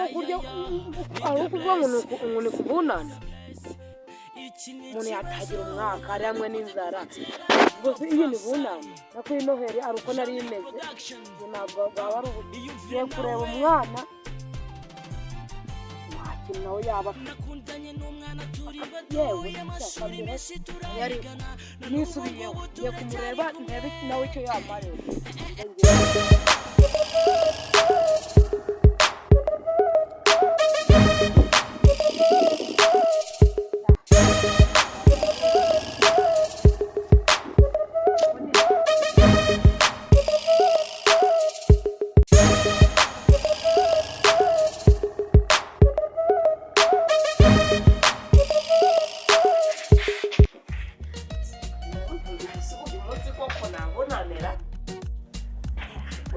ako kurya aho kuva umuntu kubunana umuntu yatagira umwaka ari hamwe n'inzara gusa iyi ni bunana no kuri Noheli ari uko nari imeze ntabwo bwaba ari ugiye kureba umwana ikintu nawe yaba yewe yari nisubiyeho ngiye kumureba ntebe nawe icyo yambaye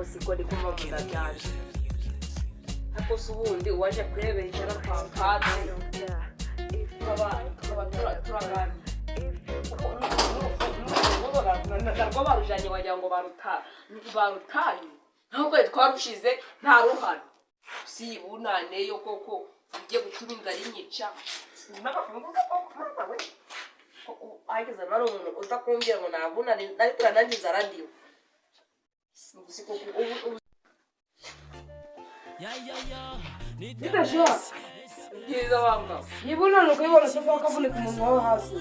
usikodi kuma muzajyaje ako subundi waje kurebera kwa kade turagana ndarwo barujanye wagira ngo barutaye ntabwo twarushize nta ruhano si bunane yo koko ugiye gutuma inzara inyica ageze bari umuntu utakumbwira ngo nabunane ariko nangiza radio Nitashwa Ngiza bamba nibona nuko ibona sofa akavunika umuntu wawe hasi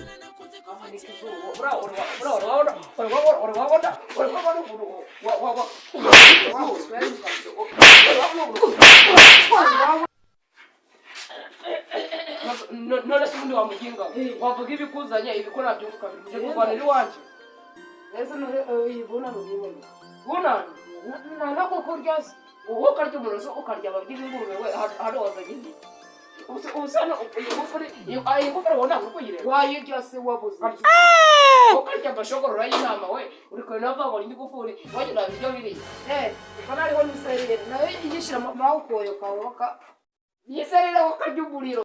none se undi wamuginga wavuga ibikuzanye ibikora byo ukabije kurwanira iwanje ese no ibona n'ubibona bunana nako kurya uwo karya umuroso ukarya ababyiga ingurube we hano wazanye ndi usana ingufuri wona urukuyire wayirya se wabuze ukarya amashogorora y'inama we uri kubona bavanga indi gufuri wagira ibyo biri ukana ariho niserere nawe yigishira mawukoyo kawoka yiserere ukarya umuriro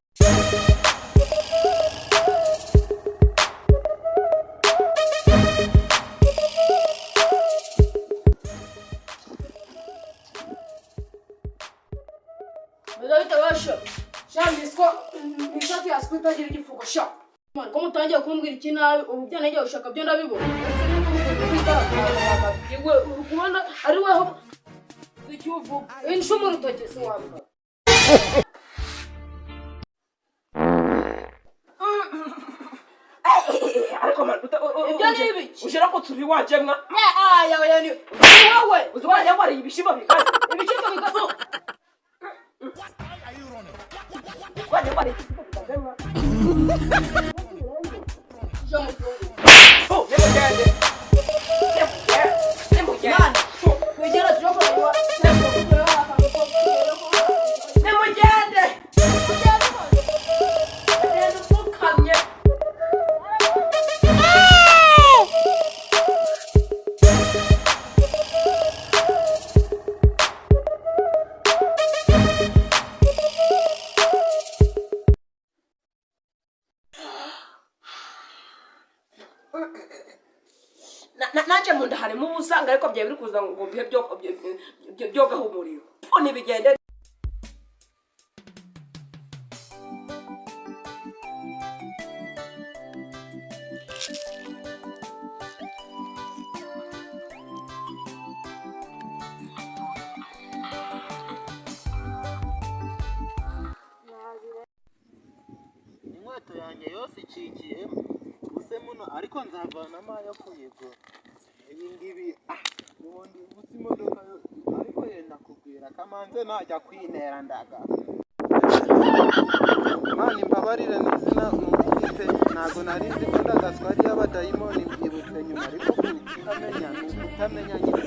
Shambisko nisati askwitagira igifuko sha ko mutangiye kumbwira iki nabi ubu bya nagiye ushaka byo ndabibona yewe ukubona ari weho icyuvu inshumu rutoke se wamba ariko man ibyo ni ibiki ushira ko turi wajemwa yawe yani wowe uzwaje bari ibishimo bikaze ibiciro bigaso waje bari ibishimo bikaze oh nemugende nemugende kugera turokora nemugende ukamye naje munda harimo ubusanga ariko byaye biri kuza ngo bihe byo gahumuriro none bigende inkweto yanjye yose icikiyemo use muno ariko nzavanamo ayo kuyigura ibi ngibi ubundi gusa imodoka yo ariko yenda kubwira kamanze najya kwintera ndaga mani mbabarire n'izina numvise ntabwo nari nzi ko ndagaswa ari y'abadayimoni mbyibutse nyuma ariko kutamenya ni ukutamenya nyine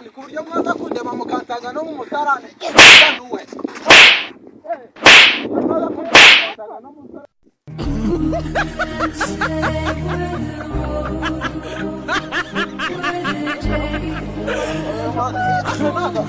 ni ku buryo mwaza kundeba mukansaga no mu musarane nuwe ntabwo